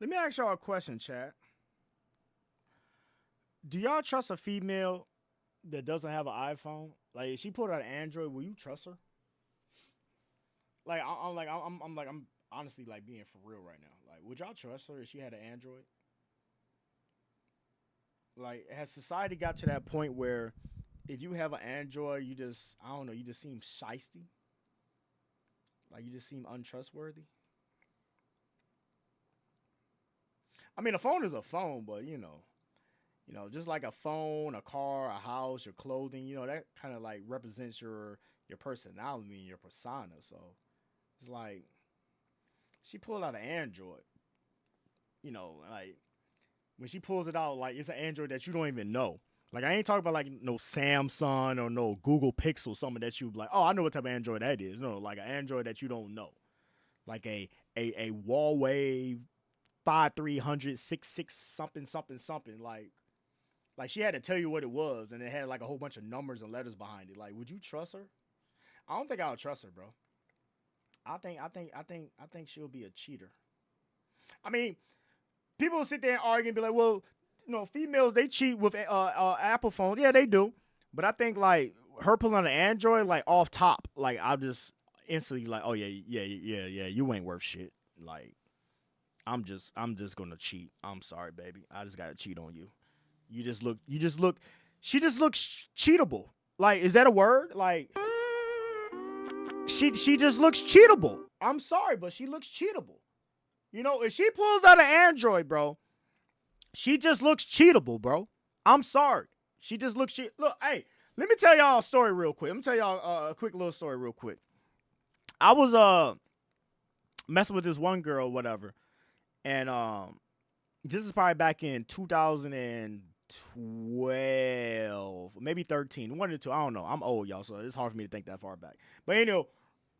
Let me ask y'all a question, chat. Do y'all trust a female that doesn't have an iPhone? Like, if she pulled out an Android, will you trust her? Like, I'm honestly like being for real right now. Like, would y'all trust her if she had an Android? Like, has society got to that point where if you have an Android, you just I don't know, you just seem shisty, like you just seem untrustworthy. I mean, a phone is a phone, but just like a phone, a car, a house, your clothing, that kind of like represents your personality and your persona. So it's like she pulled out an Android, like when she pulls it out, like it's an Android that you don't even know. Like I ain't talking about like no Samsung or no Google Pixel, something that you like. Oh, I know what type of Android that is. No, like an Android that you don't know, like a Huawei 5300 something something something. Like she had to tell you what it was, and it had like a whole bunch of numbers and letters behind it. Like, would you trust her? I don't think I would trust her, bro. I think she'll be a cheater. I mean, people will sit there and argue and be like, well, females they cheat with Apple phones. Yeah, they do. But I think like her pulling on an Android like off top, like I'll just instantly like, oh yeah, yeah, yeah, yeah, you ain't worth shit. Like I'm just gonna cheat. I'm sorry, baby. I just gotta cheat on you. You just look. She just looks cheatable. Like, is that a word? Like, she just looks cheatable. I'm sorry, but she looks cheatable. If she pulls out an Android, bro, she just looks cheatable, bro. I'm sorry. She just looks cheat. Look, hey, let me tell y'all a story real quick. Let me tell y'all a quick little story real quick. I was messing with this one girl, whatever, and this is probably back in 2012, maybe 13, one or two. I don't know. I'm old, y'all, so it's hard for me to think that far back. But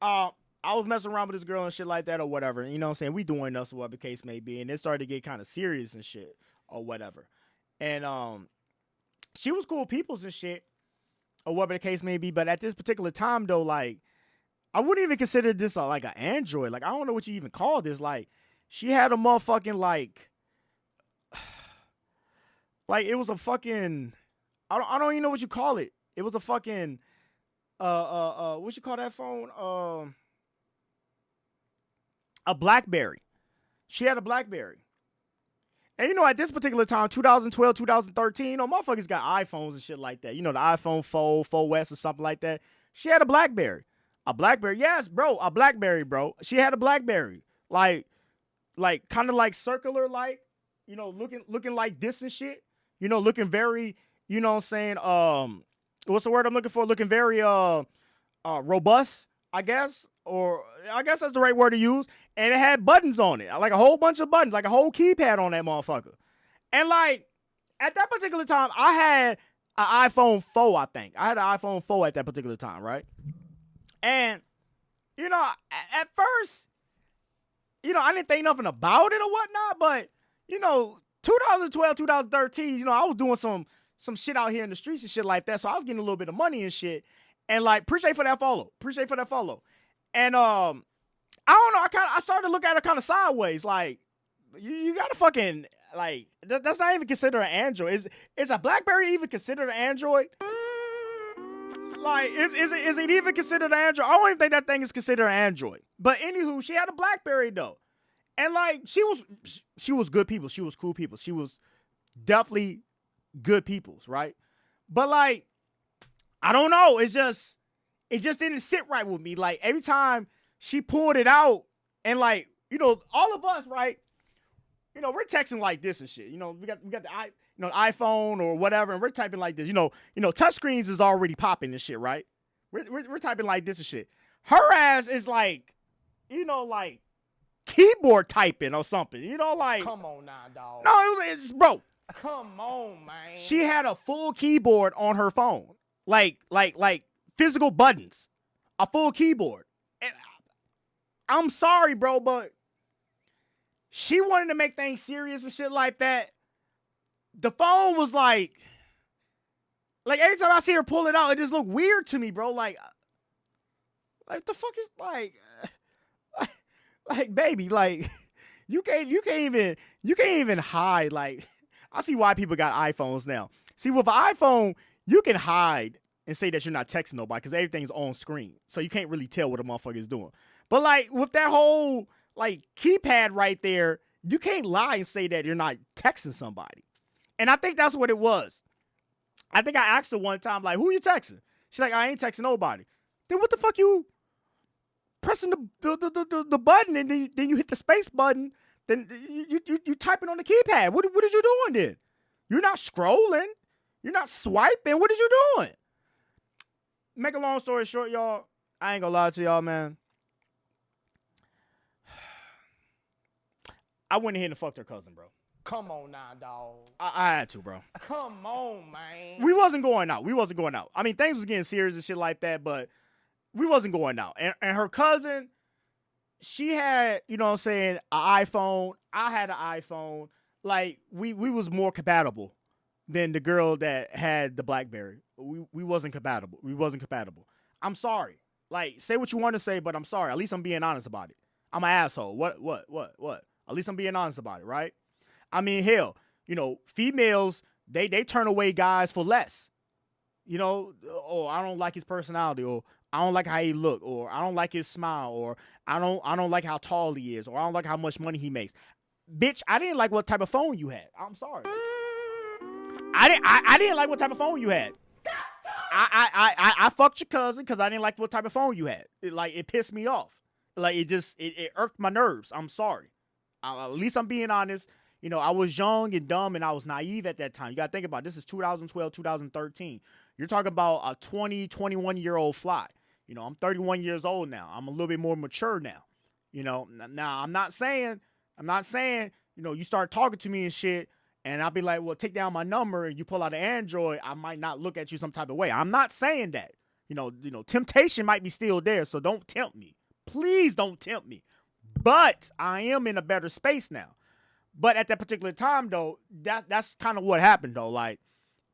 uh, I was messing around with this girl and shit like that or whatever. You know what I'm saying? We doing us or whatever the case may be, and it started to get kind of serious and shit or whatever. And she was cool peoples and shit or whatever the case may be. But at this particular time though, like I wouldn't even consider this like an Android. Like I don't know what you even call this. Like she had a motherfucking like it was a fucking I don't even know what you call it. It was a fucking what you call that phone? A Blackberry. She had a Blackberry. And at this particular time, 2012, 2013, motherfuckers got iPhones and shit like that. The iPhone 4, 4S or something like that. She had a Blackberry. A Blackberry, yes, bro, a Blackberry, bro. She had a Blackberry. Like kind of like circular, like, looking like this and shit. Looking very, what I'm saying, what's the word I'm looking for? Looking very robust, I guess, or I guess that's the right word to use. And it had buttons on it, like a whole bunch of buttons, like a whole keypad on that motherfucker. And like at that particular time, I had an iPhone 4. I think I had an iPhone 4 at that particular time, right? And at first, I didn't think nothing about it or whatnot, but 2012, 2013, I was doing some shit out here in the streets and shit like that. So I was getting a little bit of money and shit. And like, appreciate for that follow. Appreciate for that follow. And I don't know. I started to look at it kind of sideways. Like, you gotta fucking like that's not even considered an Android. Is a BlackBerry even considered an Android? Like, is it even considered an Android? I don't even think that thing is considered an Android. But anywho, she had a BlackBerry though, and like she was good people. She was cool people. She was definitely good peoples, right? But like, I don't know. It just didn't sit right with me. Like every time she pulled it out, and like all of us, right? We're texting like this and shit. We got the iPhone or whatever, and we're typing like this. Touchscreens is already popping and shit, right? We're typing like this and shit. Her ass is like, like keyboard typing or something. Like Come on now, dog. no, it's bro. Come on, man. She had a full keyboard on her phone, like physical buttons, a full keyboard. And I'm sorry, bro, but she wanted to make things serious and shit like that. The phone was like every time I see her pull it out, it just looked weird to me, bro. Like the fuck is like baby, like You can't even hide. Like, I see why people got iPhones now. See, with an iPhone, you can hide and say that you're not texting nobody because everything's on screen, so you can't really tell what a motherfucker is doing. But like with that whole like keypad right there, you can't lie and say that you're not texting somebody. And I think that's what it was. I think I asked her one time, like, who you texting? She's like, I ain't texting nobody. Then what the fuck you pressing the button and then you hit the space button? Then you typing on the keypad. What is you doing then? You're not scrolling. You're not swiping. What is you doing? Make a long story short, y'all. I ain't gonna lie to y'all, man. I went ahead and fucked her cousin, bro. Come on now, dog. I had to, bro. Come on, man. We wasn't going out. I mean, things was getting serious and shit like that, but we wasn't going out. And her cousin, she had, you know what I'm saying, an iPhone. I had an iPhone. Like, we was more compatible than the girl that had the Blackberry. We wasn't compatible. I'm sorry. Like, say what you want to say, but I'm sorry. At least I'm being honest about it. I'm an asshole. What? At least I'm being honest about it, right? I mean, hell, you know, females, they turn away guys for less. You know, oh, I don't like his personality, or I don't like how he look, or I don't like his smile, or I don't like how tall he is, or I don't like how much money he makes. Bitch, I didn't like what type of phone you had. I'm sorry. I didn't like what type of phone you had. I fucked your cousin because I didn't like what type of phone you had. It pissed me off. Like, it irked my nerves. I'm sorry. At least I'm being honest. You know, I was young and dumb and I was naive at that time. You got to think about it. This is 2012, 2013. You're talking about a 20, 21-year-old fly. You know, I'm 31 years old now. I'm a little bit more mature now. You know, now I'm not saying, you know, you start talking to me and shit and I'll be like, well, take down my number and you pull out an Android, I might not look at you some type of way. I'm not saying that. You know, temptation might be still there, so don't tempt me. Please don't tempt me. But I am in a better space now. But at that particular time, though, that's kind of what happened, though. Like,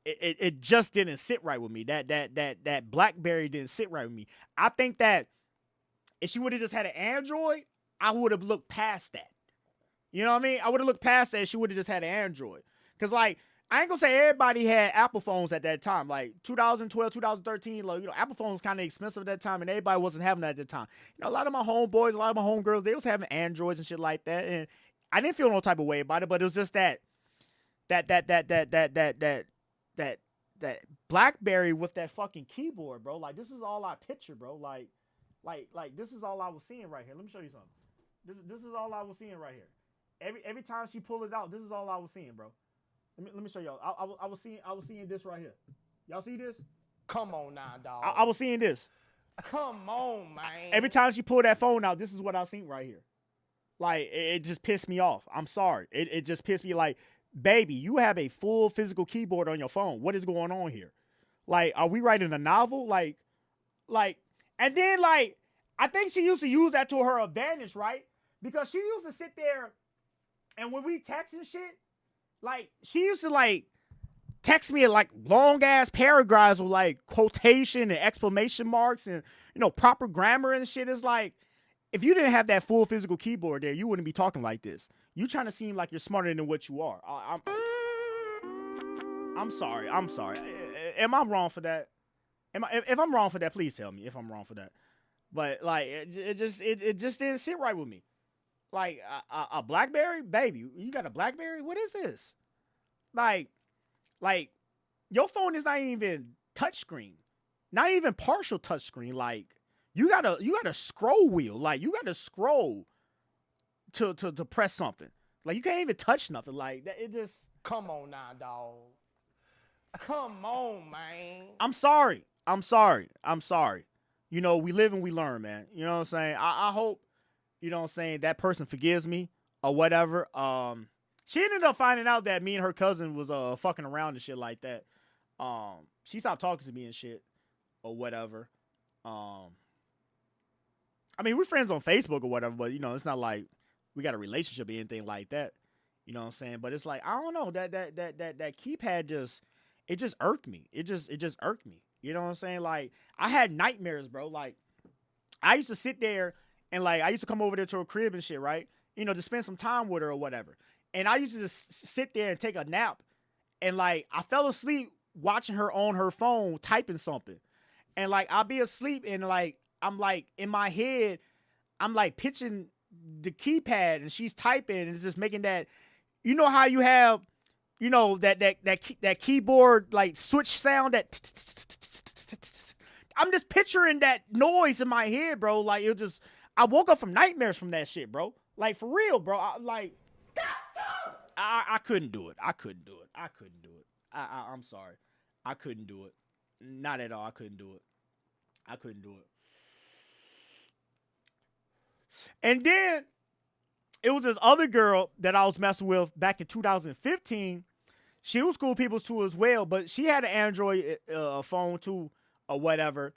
it just didn't sit right with me. That Blackberry didn't sit right with me. I think that if she would have just had an Android, I would have looked past that. You know what I mean? I would have looked past that if she would have just had an Android. Because, like, I ain't going to say everybody had Apple phones at that time. Like, 2012, 2013, like, you know, Apple phones kind of expensive at that time, and everybody wasn't having that at the time. You know, a lot of my homeboys, a lot of my homegirls, they was having Androids and shit like that, and I didn't feel no type of way about it, but it was just that Blackberry with that fucking keyboard, bro. Like, this is all I picture, bro. Like this is all I was seeing right here. Let me show you something. This is all I was seeing right here. Every time she pulled it out, this is all I was seeing, bro. Let me show y'all. I was seeing this right here. Y'all see this? Come on now, dog. I was seeing this. Come on, man. Every time she pulled that phone out, this is what I seen right here. Like, it just pissed me off. I'm sorry. It just pissed me like, baby, you have a full physical keyboard on your phone. What is going on here? Like, are we writing a novel? Like, and then, like, I think she used to use that to her advantage, right? Because she used to sit there, and when we text and shit, like, she used to, like, text me like long-ass paragraphs with, like, quotation and exclamation marks and, you know, proper grammar and shit. It's like, if you didn't have that full physical keyboard there, you wouldn't be talking like this. You trying to seem like you're smarter than what you are. I'm sorry. Am I wrong for that? If I'm wrong for that, please tell me if I'm wrong for that. But like, it just didn't sit right with me. Like a Blackberry, baby, you got a Blackberry? What is this? Like your phone is not even touchscreen, not even partial touchscreen. Like, you got a scroll wheel. Like, you got to scroll to press something. Like, you can't even touch nothing. Like that. It just. Come on now, dog. Come on, man. I'm sorry. You know, we live and we learn, man. You know what I'm saying? I hope, you know what I'm saying, that person forgives me or whatever. She ended up finding out that me and her cousin was fucking around and shit like that. She stopped talking to me and shit or whatever. I mean, we're friends on Facebook or whatever, but, you know, it's not like we got a relationship or anything like that. You know what I'm saying? But it's like, I don't know, that keypad just irked me. It just irked me. You know what I'm saying? Like, I had nightmares, bro. Like, I used to sit there and, like, I used to come over there to her crib and shit, right? to spend some time with her or whatever. And I used to just sit there and take a nap. And like, I fell asleep watching her on her phone, typing something. And like, I'll be asleep and like, I'm like, in my head, I'm like pitching the keypad and she's typing and it's just making that, you know how you have, that keyboard like switch sound that I'm just picturing that noise in my head, bro. Like I woke up from nightmares from that shit, bro. Like for real, bro. I couldn't do it. I couldn't do it. I'm sorry. I couldn't do it. Not at all. I couldn't do it. And then it was this other girl that I was messing with back in 2015. She was cool people too as well, but she had an Android phone too or whatever.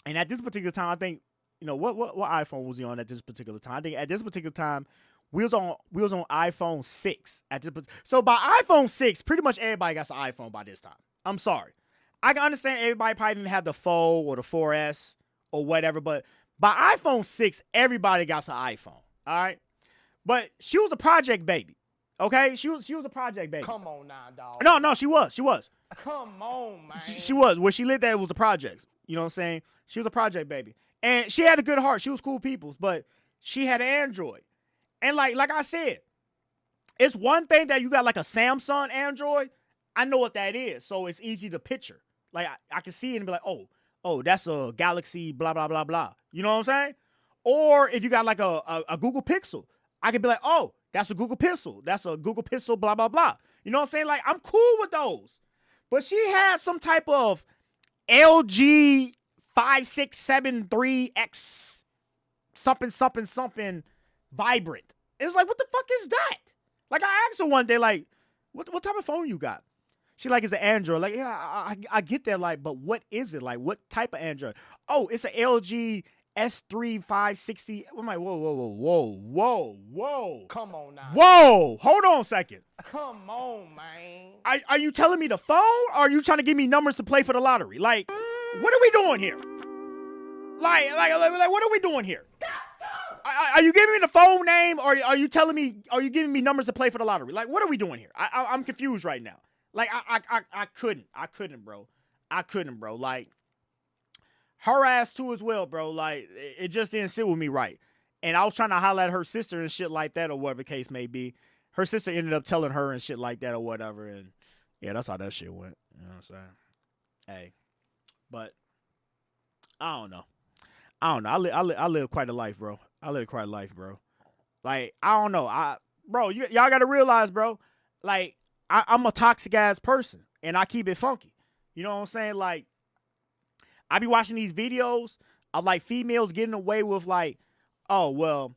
And at this particular time, I think, what iPhone was he on at this particular time? I think at this particular time, we was on iPhone 6 at this. So by iPhone 6, pretty much everybody got an iPhone by this time. I'm sorry. I can understand everybody probably didn't have the 4 or the 4S or whatever, but by iPhone 6, everybody got an iPhone. All right. But she was a project baby. Okay? She was a project baby. Come on now, dog. No, she was. Come on, man. She was. Where she lived at was a project. You know what I'm saying? She was a project baby. And she had a good heart. She was cool peoples, but she had an Android. And like I said, it's one thing that you got like a Samsung Android. I know what that is. So it's easy to picture. Like I can see it and be like, oh, that's a Galaxy, blah, blah, blah, blah. You know what I'm saying? Or if you got like a Google Pixel, I could be like, oh, that's a Google Pixel. That's a Google Pixel, blah, blah, blah. You know what I'm saying? Like, I'm cool with those. But she had some type of LG 5673X something vibrant. It's like, what the fuck is that? Like, I asked her one day, like, what type of phone you got? She like, it's an Android. Like, yeah, I get that. Like, but what is it? Like, what type of Android? Oh, it's an LG S3 560. I'm like, whoa. Come on now. Whoa, hold on a second. Come on, man. Are you telling me the phone, or are you trying to give me numbers to play for the lottery? Like, what are we doing here? Like, what are we doing here? Are you giving me the phone name, or are you giving me numbers to play for the lottery? Like, what are we doing here? I'm confused right now. Like, I couldn't, bro. Like, her ass too as well, bro. Like, it just didn't sit with me right. And I was trying to holler at her sister and shit like that, or whatever the case may be. Her sister ended up telling her and shit like that or whatever. And yeah, that's how that shit went. You know what I'm saying? Hey, but I don't know. I live quite a life, bro. Like, I don't know. Y'all got to realize, bro, like, I'm a toxic ass person and I keep it funky. You know what I'm saying? Like, I be watching these videos of like females getting away with like, oh, well,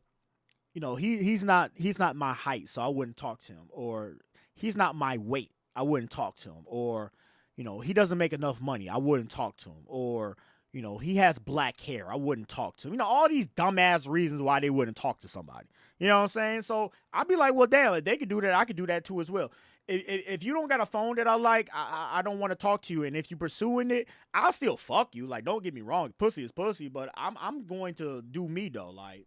he's not my height, so I wouldn't talk to him. Or he's not my weight, I wouldn't talk to him. Or, he doesn't make enough money, I wouldn't talk to him. Or, he has black hair, I wouldn't talk to him. All these dumbass reasons why they wouldn't talk to somebody. You know what I'm saying? So I'd be like, well, damn, if they could do that, I could do that too as well. If you don't got a phone that I like, I don't want to talk to you. And if you pursuing it, I'll still fuck you. Like, don't get me wrong, pussy is pussy, but I'm going to do me though. Like,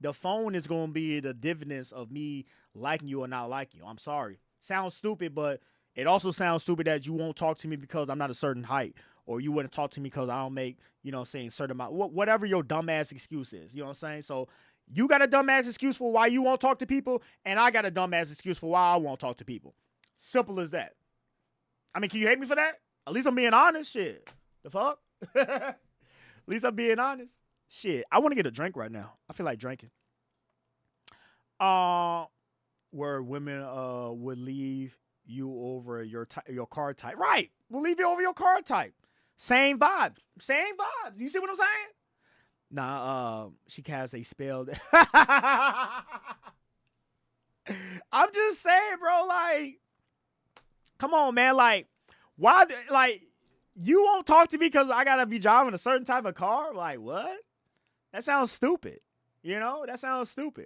the phone is going to be the dividends of me liking you or not liking you. I'm sorry. Sounds stupid, but it also sounds stupid that you won't talk to me because I'm not a certain height, or you wouldn't talk to me because I don't make, certain amount, whatever your dumbass excuse is. You know what I'm saying? So you got a dumbass excuse for why you won't talk to people, and I got a dumbass excuse for why I won't talk to people. Simple as that. I mean, can you hate me for that? At least I'm being honest. Shit. The fuck? At least I'm being honest. Shit. I want to get a drink right now. I feel like drinking. Where women would leave you over your car type. Right. We'll leave you over your car type. Same vibes. You see what I'm saying? Nah, she has a spell. I'm just saying, bro, like, come on, man. Like, why, like, you won't talk to me because I got to be driving a certain type of car? Like, what? That sounds stupid. That sounds stupid.